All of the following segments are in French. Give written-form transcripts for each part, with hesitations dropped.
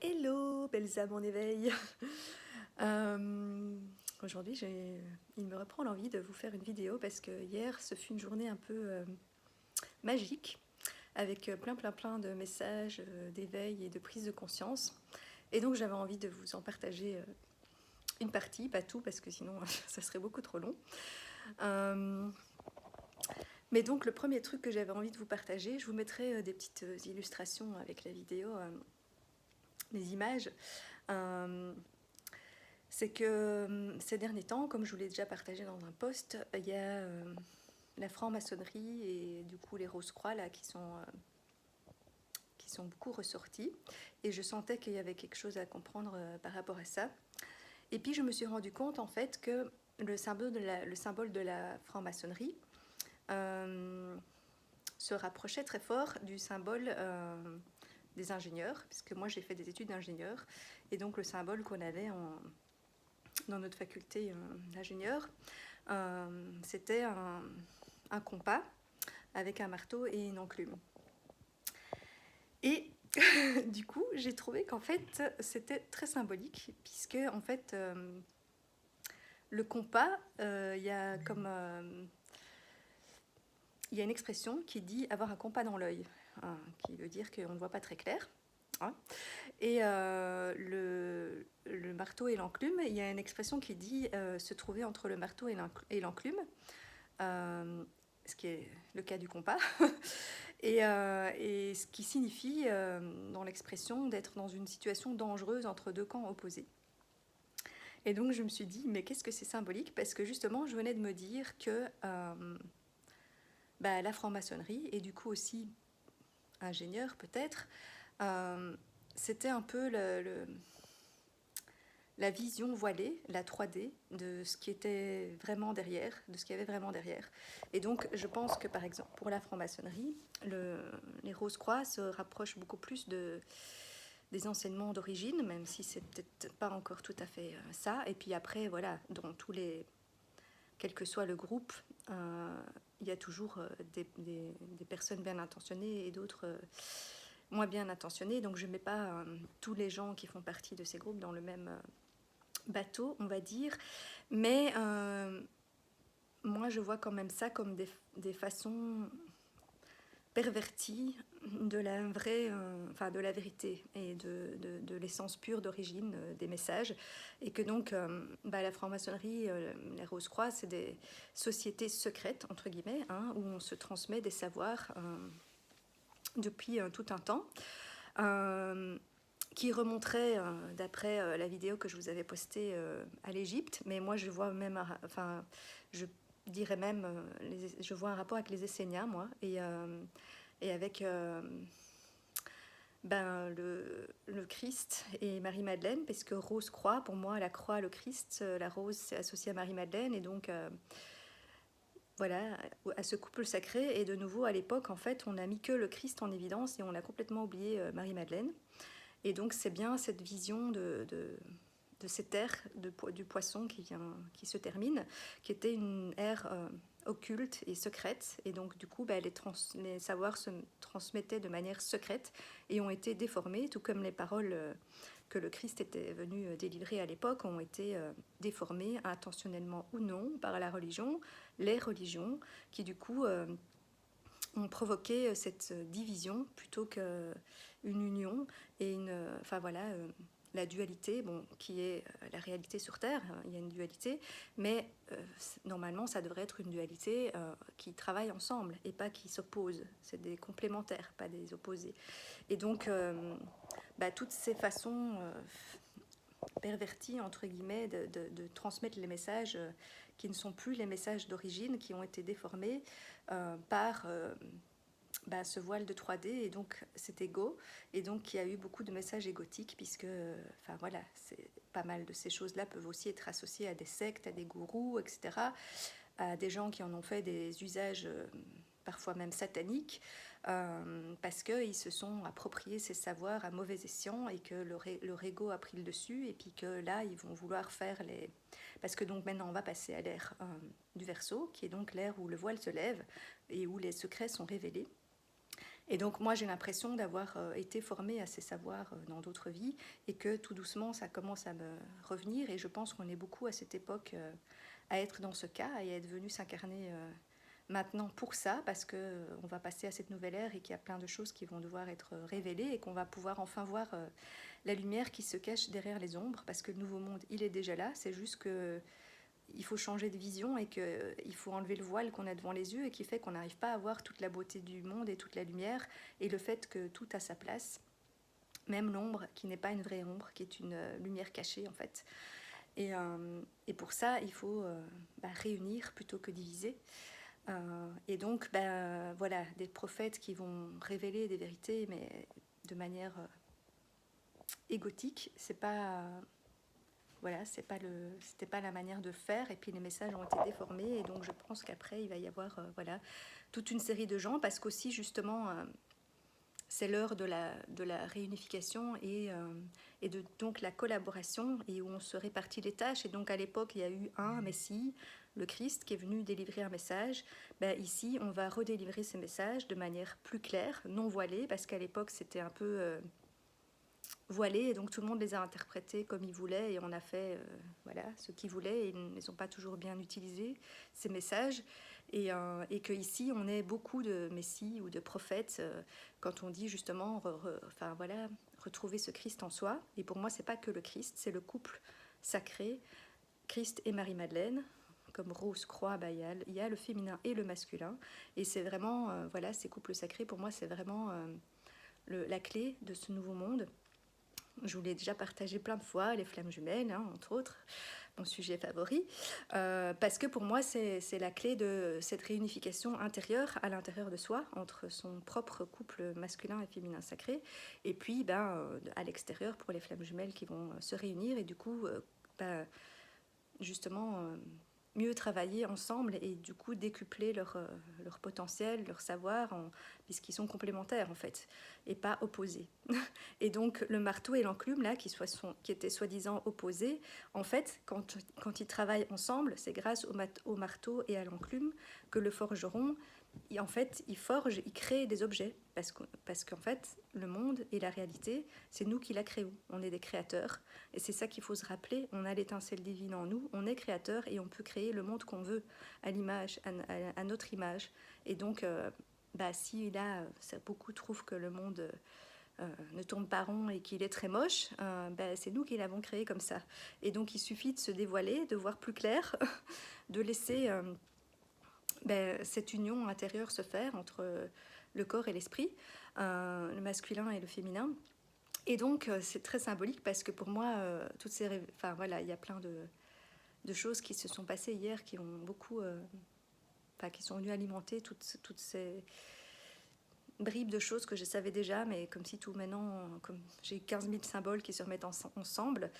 Hello, belles âmes en éveil. Aujourd'hui, il me reprend l'envie de vous faire une vidéo parce que hier, ce fut une journée un peu magique avec plein de messages d'éveil et de prise de conscience. Et donc, j'avais envie de vous en partager une partie, pas tout, parce que sinon, ça serait beaucoup trop long. Mais donc, le premier truc que j'avais envie de vous partager, je vous mettrai des petites illustrations avec la vidéo, des images. C'est que ces derniers temps, comme je vous l'ai déjà partagé dans un post, il y a la franc-maçonnerie et du coup les Rose-Croix là qui sont beaucoup ressortis. Et je sentais qu'il y avait quelque chose à comprendre par rapport à ça. Et puis je me suis rendu compte en fait que le symbole de la franc-maçonnerie se rapprochait très fort du symbole des ingénieurs, puisque moi j'ai fait des études d'ingénieur, et donc le symbole qu'on avait dans notre faculté d'ingénieur, c'était un compas avec un marteau et une enclume. Et du coup, j'ai trouvé qu'en fait, c'était très symbolique, puisque en fait, le compas, il y a il y a une expression qui dit avoir un compas dans l'œil, hein, qui veut dire qu'on ne voit pas très clair. Hein. Et le marteau et l'enclume, il y a une expression qui dit se trouver entre le marteau et l'enclume, ce qui est le cas du compas, et ce qui signifie dans l'expression d'être dans une situation dangereuse entre deux camps opposés. Et donc je me suis dit, mais qu'est-ce que c'est symbolique? Parce que justement, je venais de me dire que la franc-maçonnerie, et du coup aussi ingénieur peut-être, c'était un peu la vision voilée, la 3D, de ce qui était vraiment derrière, de ce qu'il y avait vraiment derrière. Et donc, je pense que, par exemple, pour la franc-maçonnerie, les Rose-Croix se rapprochent beaucoup plus des enseignements d'origine, même si c'est peut-être pas encore tout à fait ça. Et puis après, voilà, dans quel que soit le groupe, il y a toujours des personnes bien intentionnées et d'autres moins bien intentionnées. Donc je ne mets pas tous les gens qui font partie de ces groupes dans le même bateau, on va dire. Mais moi, je vois quand même ça comme des façons perverties de la vraie, de la vérité et de l'essence pure d'origine des messages. Et que donc, la franc-maçonnerie, les Rose-Croix, c'est des sociétés secrètes, entre guillemets, hein, où on se transmet des savoirs depuis tout un temps. Qui remonterait, d'après la vidéo que je vous avais postée à l'Égypte, mais moi je vois même, je dirais même, je vois un rapport avec les Esséniens, moi, et avec le Christ et Marie-Madeleine, parce que Rose-Croix, pour moi, la croix, le Christ, la rose, c'est associé à Marie-Madeleine, et donc voilà, à ce couple sacré. Et de nouveau, à l'époque, en fait, on n'a mis que le Christ en évidence et on a complètement oublié Marie-Madeleine. Et donc, c'est bien cette vision de cette ère du poisson qui se termine, qui était une ère occulte et secrète. Et donc, du coup, les savoirs se transmettaient de manière secrète et ont été déformés, tout comme les paroles que le Christ était venu délivrer à l'époque ont été déformées, intentionnellement ou non, par la religion, les religions, qui du coup ont provoqué cette division plutôt qu'une union et la dualité, bon, qui est la réalité sur Terre, il y a une dualité, mais normalement ça devrait être une dualité qui travaille ensemble et pas qui s'oppose. C'est des complémentaires, pas des opposés. Et donc, toutes ces façons perverties, entre guillemets, de transmettre les messages qui ne sont plus les messages d'origine, qui ont été déformés par ce voile de 3D, et donc cet ego, et donc il y a eu beaucoup de messages égotiques, puisque, c'est pas mal de ces choses-là peuvent aussi être associées à des sectes, à des gourous, etc., à des gens qui en ont fait des usages parfois même sataniques, parce qu'ils se sont appropriés ces savoirs à mauvais escient et que leur ego a pris le dessus, et puis que là, ils vont vouloir faire les... Parce que donc maintenant, on va passer à l'ère du Verseau, qui est donc l'ère où le voile se lève et où les secrets sont révélés. Et donc moi j'ai l'impression d'avoir été formée à ces savoirs dans d'autres vies et que tout doucement ça commence à me revenir et je pense qu'on est beaucoup à cette époque à être dans ce cas et à être venu s'incarner maintenant pour ça parce que on va passer à cette nouvelle ère et qu'il y a plein de choses qui vont devoir être révélées et qu'on va pouvoir enfin voir la lumière qui se cache derrière les ombres parce que le nouveau monde il est déjà là, c'est juste que il faut changer de vision et qu'il faut enlever le voile qu'on a devant les yeux et qui fait qu'on n'arrive pas à voir toute la beauté du monde et toute la lumière et le fait que tout a sa place, même l'ombre qui n'est pas une vraie ombre, qui est une lumière cachée en fait. Et pour ça, il faut réunir plutôt que diviser. Et donc, voilà, des prophètes qui vont révéler des vérités, mais de manière égotique, c'est pas voilà, c'était pas la manière de faire et puis les messages ont été déformés et donc je pense qu'après il va y avoir voilà toute une série de gens parce qu'aussi justement c'est l'heure de la réunification et de donc la collaboration et où on se répartit les tâches et donc à l'époque il y a eu un Messie, le Christ qui est venu délivrer un message. Ici on va redélivrer ces messages de manière plus claire, non voilée parce qu'à l'époque c'était un peu voilés et donc tout le monde les a interprétés comme il voulait et on a fait voilà, ce qu'il voulait et ils ne les ont pas toujours bien utilisés, ces messages. Et qu'ici, on ait beaucoup de messies ou de prophètes quand on dit justement enfin, voilà, retrouver ce Christ en soi. Et pour moi, c'est pas que le Christ, c'est le couple sacré, Christ et Marie-Madeleine. Comme Rose croit, il y a le féminin et le masculin. Et c'est vraiment, voilà, ces couples sacrés, pour moi, c'est vraiment la clé de ce nouveau monde. Je vous l'ai déjà partagé plein de fois, les flammes jumelles, hein, entre autres, mon sujet favori, parce que pour moi, c'est la clé de cette réunification intérieure à l'intérieur de soi, entre son propre couple masculin et féminin sacré, et puis à l'extérieur pour les flammes jumelles qui vont se réunir, et du coup, justement mieux travailler ensemble et du coup décupler leur potentiel, leur savoir, puisqu'ils sont complémentaires en fait, et pas opposés. Et donc le marteau et l'enclume, là, qui étaient soi-disant opposés, en fait, quand ils travaillent ensemble, c'est grâce au marteau et à l'enclume que le forgeron, en fait, il forge, il crée des objets, parce qu'en fait, le monde et la réalité, c'est nous qui la créons, on est des créateurs, et c'est ça qu'il faut se rappeler, on a l'étincelle divine en nous, on est créateur et on peut créer le monde qu'on veut, à l'image, à notre image. Et donc, si là, beaucoup trouvent que le monde ne tourne pas rond et qu'il est très moche, c'est nous qui l'avons créé comme ça. Et donc, il suffit de se dévoiler, de voir plus clair, de laisser cette union intérieure se faire entre le corps et l'esprit, le masculin et le féminin. Et donc, c'est très symbolique parce que pour moi, enfin voilà, il y a plein de choses qui se sont passées hier qui ont beaucoup, qui sont venues alimenter toutes ces bribes de choses que je savais déjà, mais comme si tout maintenant, comme j'ai 15 000 symboles qui se remettent ensemble.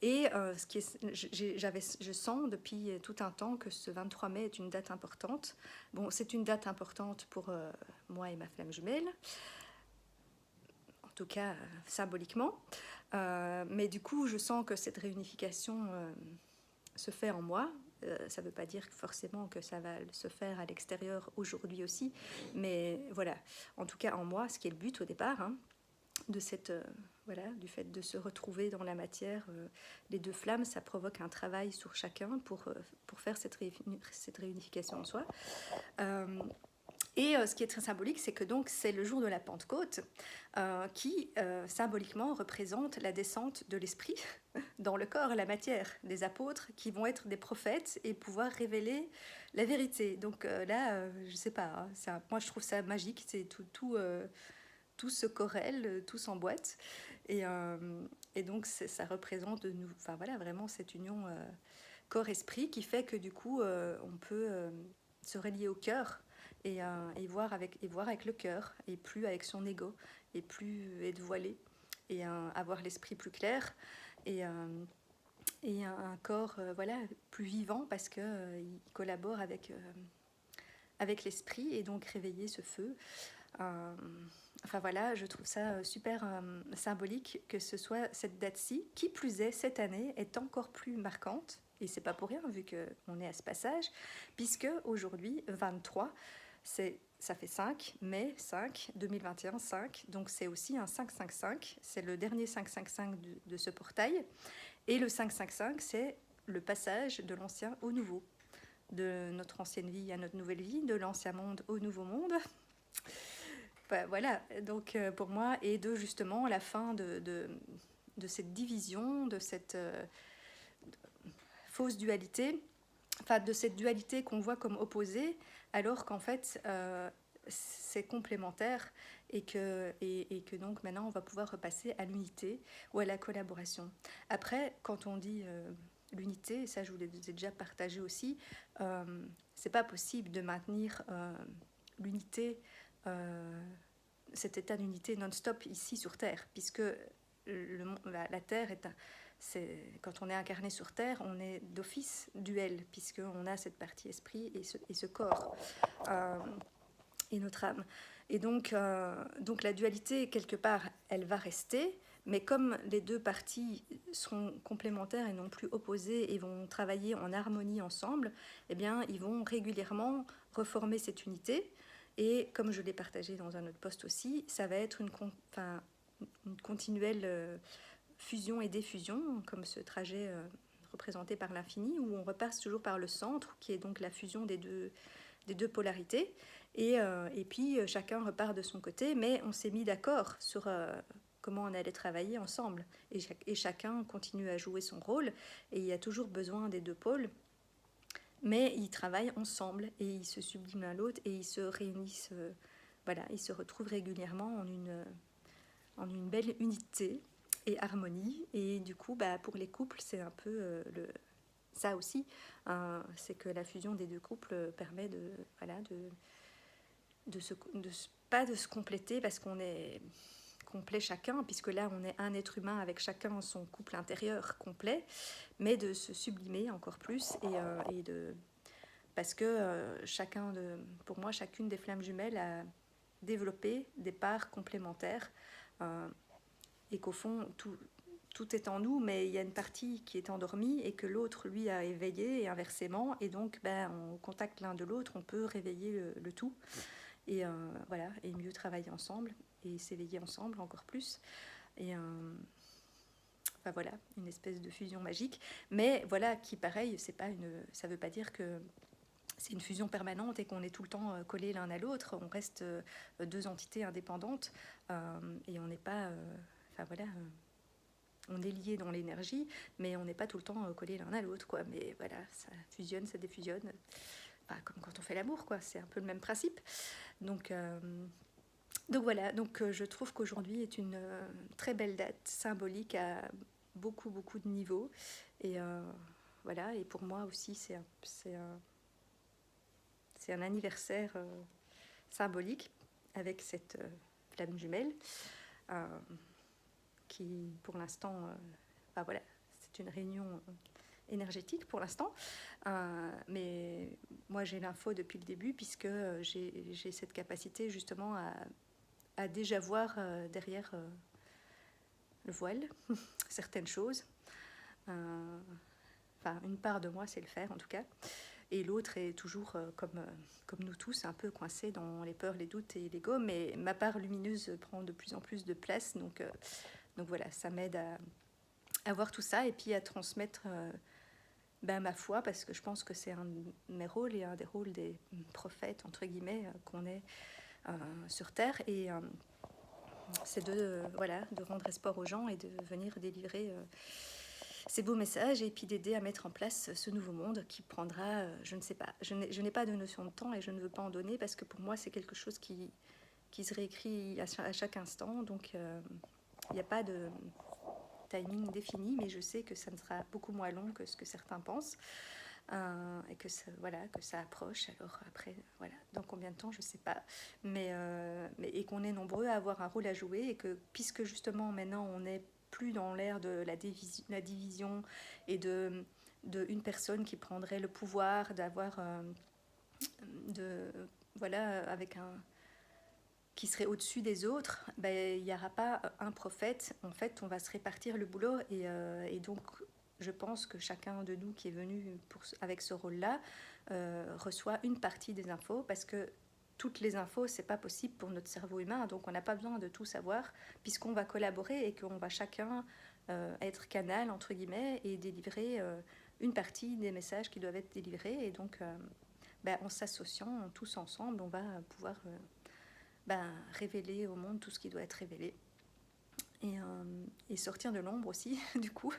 Ce qui est, je sens depuis tout un temps que ce 23 mai est une date importante. Bon, c'est une date importante pour moi et ma flamme jumelle, en tout cas symboliquement. Mais du coup, je sens que cette réunification se fait en moi. Ça ne veut pas dire forcément que ça va se faire à l'extérieur aujourd'hui aussi, mais voilà, en tout cas en moi, ce qui est le but au départ, hein, de cette du fait de se retrouver dans la matière, les deux flammes, ça provoque un travail sur chacun pour faire cette réunification en soi. Ce qui est très symbolique, c'est que donc c'est le jour de la Pentecôte qui symboliquement représente la descente de l'esprit dans le corps, la matière, des apôtres qui vont être des prophètes et pouvoir révéler la vérité. Donc je sais pas, hein, moi je trouve ça magique, c'est tout se corrèle, tout s'emboîte. Et donc ça représente enfin voilà, vraiment cette union corps-esprit qui fait que du coup on peut se relier au cœur et voir avec le cœur et plus avec son ego et plus être voilé et avoir l'esprit plus clair et un corps voilà, plus vivant parce qu'il collabore avec l'esprit et donc réveiller ce feu. Enfin voilà, je trouve ça super symbolique que ce soit cette date-ci, qui plus est, cette année, est encore plus marquante, et c'est pas pour rien vu qu'on est à ce passage, puisque aujourd'hui, 23, c'est ça fait 5, mai 5, 2021, 5. Donc c'est aussi un 5-5-5. C'est le dernier 5-5-5 de ce portail. Et le 5-5-5, c'est le passage de l'ancien au nouveau. De notre ancienne vie à notre nouvelle vie, de l'ancien monde au nouveau monde. Bah, voilà, donc pour moi, et de justement la fin de cette division, de cette fausse dualité, enfin de cette dualité qu'on voit comme opposée, alors qu'en fait c'est complémentaire et que donc maintenant on va pouvoir repasser à l'unité ou à la collaboration. Après, quand on dit l'unité, ça je vous l'ai déjà partagé aussi, c'est pas possible de maintenir l'unité, cet état d'unité non-stop ici sur Terre, puisque la Terre est quand on est incarné sur Terre, on est d'office duel, puisqu'on a cette partie esprit et ce corps, et notre âme. Et donc la dualité, quelque part, elle va rester, mais comme les deux parties seront complémentaires et non plus opposées et vont travailler en harmonie ensemble, eh bien, ils vont régulièrement reformer cette unité. Et comme je l'ai partagé dans un autre post aussi, ça va être une continuelle fusion et défusion, comme ce trajet représenté par l'infini, où on repasse toujours par le centre, qui est donc la fusion des deux polarités. Et puis chacun repart de son côté, mais on s'est mis d'accord sur comment on allait travailler ensemble. Et chacun continue à jouer son rôle, et il y a toujours besoin des deux pôles. Mais ils travaillent ensemble et ils se subliment l'un l'autre et ils se réunissent, voilà, ils se retrouvent régulièrement en une belle unité et harmonie. Et du coup, pour les couples, c'est un peu ça aussi, c'est que la fusion des deux couples permet pas de se compléter parce qu'on est complet chacun, puisque là on est un être humain avec chacun son couple intérieur complet, mais de se sublimer encore plus parce que pour moi, chacune des flammes jumelles a développé des parts complémentaires, et qu'au fond, tout est en nous, mais il y a une partie qui est endormie et que l'autre, lui, a éveillé, et inversement. Et donc, au contact l'un de l'autre, on peut réveiller le tout. Et voilà, et mieux travailler ensemble et s'éveiller ensemble encore plus. Et voilà, une espèce de fusion magique. Mais voilà, qui pareil, ça veut pas dire que c'est une fusion permanente et qu'on est tout le temps collés l'un à l'autre. On reste deux entités indépendantes et on n'est pas... on est liés dans l'énergie, mais on n'est pas tout le temps collés l'un à l'autre, quoi. Mais voilà, ça fusionne, ça défusionne. Comme quand on fait l'amour, quoi. C'est un peu le même principe. Donc voilà, je trouve qu'aujourd'hui est une très belle date symbolique à beaucoup, beaucoup de niveaux. Et voilà, et pour moi aussi, c'est un anniversaire symbolique avec cette flamme jumelle qui, pour l'instant, voilà, c'est une réunion énergétique pour l'instant, mais moi j'ai l'info depuis le début puisque j'ai cette capacité justement à déjà voir derrière le voile certaines choses. Une part de moi sait le faire en tout cas, et l'autre est toujours comme nous tous un peu coincé dans les peurs, les doutes et l'ego, mais ma part lumineuse prend de plus en plus de place, donc voilà, ça m'aide à voir tout ça et puis à transmettre ma foi, parce que je pense que c'est un de mes rôles et un des rôles des prophètes entre guillemets qu'on est sur Terre, et c'est de rendre espoir aux gens et de venir délivrer ces beaux messages et puis d'aider à mettre en place ce nouveau monde qui prendra, je ne sais pas, je n'ai pas de notion de temps et je ne veux pas en donner parce que pour moi c'est quelque chose qui se réécrit à chaque instant, donc il n'y a pas de timing défini, mais je sais que ça ne sera beaucoup moins long que ce que certains pensent, et que ça approche. Alors après, voilà, dans combien de temps, je ne sais pas, mais et qu'on est nombreux à avoir un rôle à jouer, et que puisque justement maintenant on n'est plus dans l'ère de la division et de une personne qui prendrait le pouvoir d'avoir avec qui serait au-dessus des autres, il n'y aura pas un prophète. En fait, on va se répartir le boulot, et donc je pense que chacun de nous qui est venu avec ce rôle-là reçoit une partie des infos, parce que toutes les infos, c'est pas possible pour notre cerveau humain, donc on n'a pas besoin de tout savoir, puisqu'on va collaborer et qu'on va chacun être canal, entre guillemets, et délivrer une partie des messages qui doivent être délivrés. Et donc, en s'associant tous ensemble, on va pouvoir révéler au monde tout ce qui doit être révélé. Et sortir de l'ombre aussi, du coup,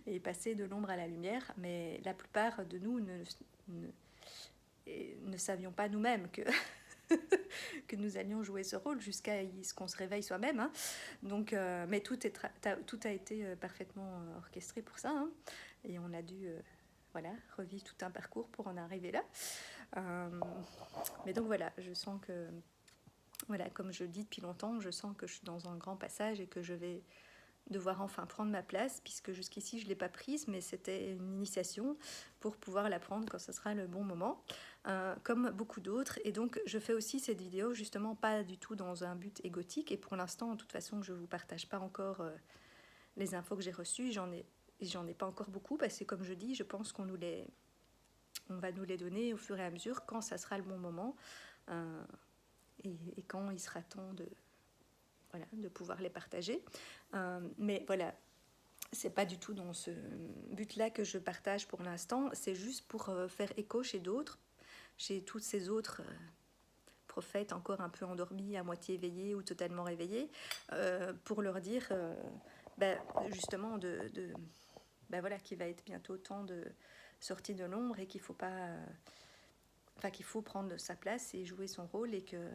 et passer de l'ombre à la lumière. Mais la plupart de nous ne savions pas nous-mêmes que, que nous allions jouer ce rôle jusqu'à ce qu'on se réveille soi-même. Hein. Donc, mais tout a été parfaitement orchestré pour ça. Hein. Et on a dû revivre tout un parcours pour en arriver là. Mais donc voilà, je sens que... Voilà, comme je le dis depuis longtemps, je sens que je suis dans un grand passage et que je vais devoir enfin prendre ma place, puisque jusqu'ici je ne l'ai pas prise, mais c'était une initiation pour pouvoir la prendre quand ce sera le bon moment, comme beaucoup d'autres. Et donc je fais aussi cette vidéo justement pas du tout dans un but égotique, et pour l'instant, de toute façon, je ne vous partage pas encore les infos que j'ai reçues, j'en ai pas encore beaucoup, parce que comme je dis, je pense qu'on va nous les donner au fur et à mesure, quand ça sera le bon moment. Et quand il sera temps de pouvoir les partager. Mais voilà, c'est pas du tout dans ce but-là que je partage pour l'instant, c'est juste pour faire écho chez d'autres, chez tous ces autres prophètes encore un peu endormis, à moitié éveillés ou totalement réveillés, pour leur dire justement qu'il va être bientôt temps de sortir de l'ombre et qu'il faut pas... qu'il faut prendre sa place et jouer son rôle, et que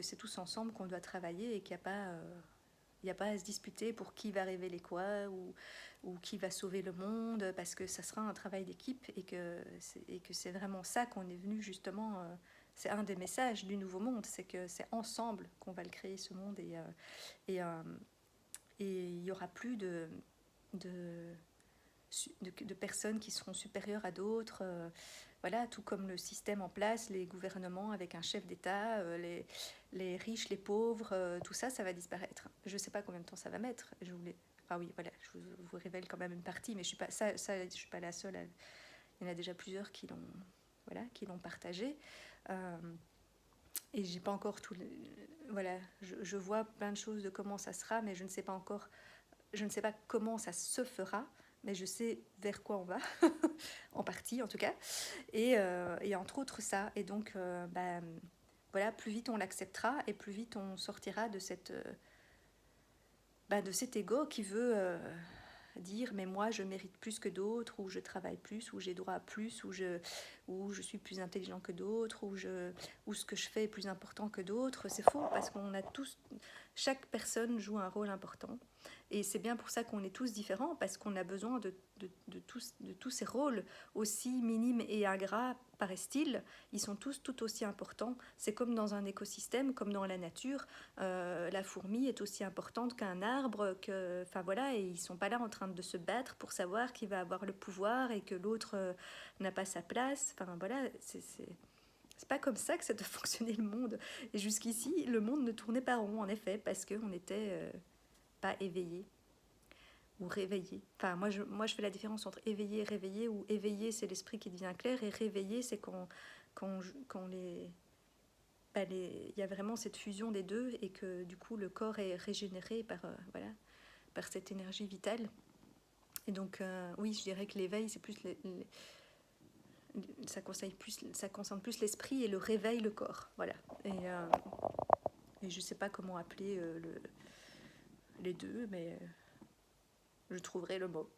c'est tous ensemble qu'on doit travailler, et qu'il n'y a pas à se disputer pour qui va révéler quoi, ou qui va sauver le monde, parce que ça sera un travail d'équipe, et que c'est vraiment ça qu'on est venu justement... c'est un des messages du Nouveau Monde, c'est que c'est ensemble qu'on va le créer, ce monde, et il n'y aura plus de personnes qui seront supérieures à d'autres. Voilà, tout comme le système en place, les gouvernements avec un chef d'État, les riches, les pauvres, tout ça, ça va disparaître. Je ne sais pas combien de temps ça va mettre. Je vous révèle quand même une partie, mais je ne suis pas la seule. Il y en a déjà plusieurs qui l'ont partagé. Et j'ai pas encore tout. Voilà, je vois plein de choses de comment ça sera, mais je ne sais pas encore. Je ne sais pas comment ça se fera, mais je sais vers quoi on va, en partie en tout cas, et entre autres ça. Et donc, plus vite on l'acceptera, et plus vite on sortira de cet ego qui veut dire mais moi je mérite plus que d'autres, ou je travaille plus, ou j'ai droit à plus, ou je suis plus intelligent que d'autres, ou ce que je fais est plus important que d'autres. C'est faux, parce qu'on a tous, chaque personne joue un rôle important, et c'est bien pour ça qu'on est tous différents, parce qu'on a besoin de tous ces rôles, aussi minimes et ingrats paraissent-ils, ils sont tous tout aussi importants. C'est comme dans un écosystème, comme dans la nature. La fourmi est aussi importante qu'un arbre, et ils sont pas là en train de se battre pour savoir qui va avoir le pouvoir et que l'autre n'a pas sa place. C'est pas comme ça que ça doit fonctionner le monde. Et jusqu'ici, le monde ne tournait pas rond, en effet, parce qu'on n'était pas éveillé ou réveillé. Enfin, moi, je fais la différence entre éveillé et réveillé, où éveillé, c'est l'esprit qui devient clair, et réveillé, c'est quand il y a vraiment cette fusion des deux, et que du coup, le corps est régénéré par cette énergie vitale. Et donc, oui, je dirais que l'éveil, c'est plus ça concerne plus l'esprit, et le réveil, le corps. Voilà. Et je ne sais pas comment appeler les deux, mais je trouverai le mot.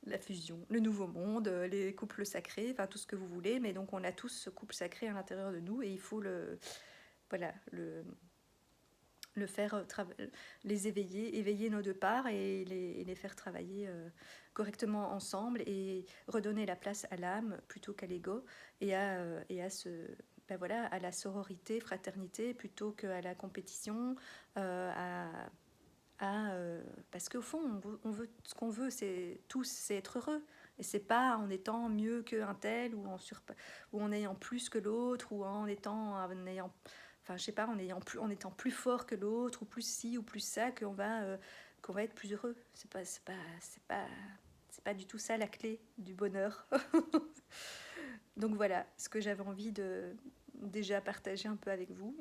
La fusion, le nouveau monde, les couples sacrés, enfin tout ce que vous voulez. Mais donc on a tous ce couple sacré à l'intérieur de nous, et il faut le faire, les éveiller nos deux parts, et les faire travailler correctement ensemble, et redonner la place à l'âme plutôt qu'à l'ego, et à la sororité, fraternité, plutôt qu'à la compétition, parce qu'au fond, on veut ce qu'on veut, c'est être heureux. Et c'est pas en étant mieux qu'un tel, ou en ayant plus que l'autre, ou en étant en étant plus fort que l'autre, ou plus ci ou plus ça, qu'on va être plus heureux. C'est pas du tout ça la clé du bonheur. donc voilà ce que j'avais envie de déjà partager un peu avec vous.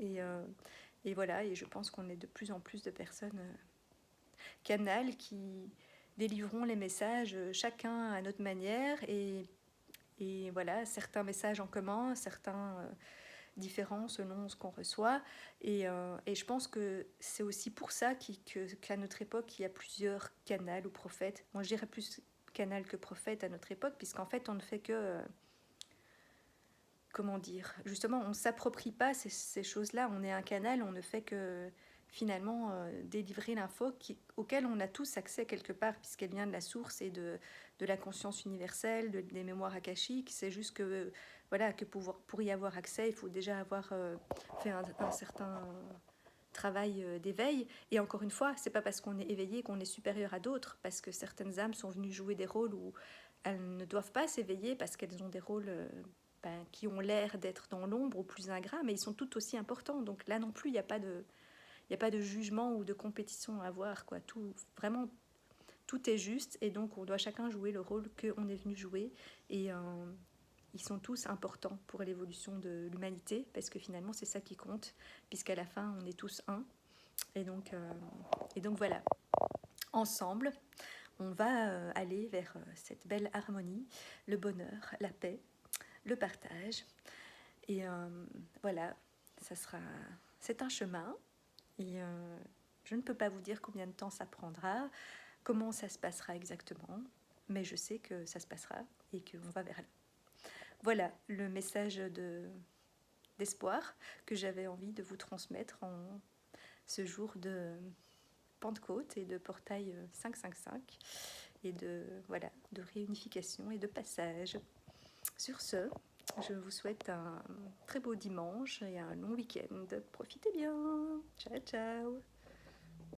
Et voilà, et je pense qu'on est de plus en plus de personnes canal qui délivrons les messages chacun à notre manière. Et voilà, certains messages en commun, certains différents selon ce qu'on reçoit. Et je pense que c'est aussi pour ça qu'à notre époque, il y a plusieurs canals ou prophètes. Moi, je dirais plus canal que prophète à notre époque, puisqu'en fait, on ne fait que... comment dire, justement, on ne s'approprie pas ces choses-là. On est un canal, on ne fait que finalement délivrer l'info auquel on a tous accès quelque part, puisqu'elle vient de la source et de la conscience universelle, des mémoires akashiques. C'est juste que, voilà, que pour y avoir accès, il faut déjà avoir fait un certain travail d'éveil. Et encore une fois, c'est pas parce qu'on est éveillé qu'on est supérieur à d'autres, parce que certaines âmes sont venues jouer des rôles où elles ne doivent pas s'éveiller parce qu'elles ont des rôles qui ont l'air d'être dans l'ombre ou plus ingrats, mais ils sont tout aussi importants. Donc là non plus, il n'y a pas de jugement ou de compétition à avoir, quoi. Tout, vraiment, tout est juste, et donc on doit chacun jouer le rôle qu'on est venu jouer. Et ils sont tous importants pour l'évolution de l'humanité, parce que finalement c'est ça qui compte, puisqu'à la fin on est tous un. Et donc voilà, ensemble, on va aller vers cette belle harmonie, le bonheur, la paix, le partage. Et voilà, ça sera, c'est un chemin. Et je ne peux pas vous dire combien de temps ça prendra, comment ça se passera exactement, mais je sais que ça se passera et qu'on va vers là. Voilà le message d'espoir que j'avais envie de vous transmettre en ce jour de Pentecôte et de portail 555 et voilà, de réunification et de passage. Sur ce, je vous souhaite un très beau dimanche et un long week-end. Profitez bien. Ciao, ciao.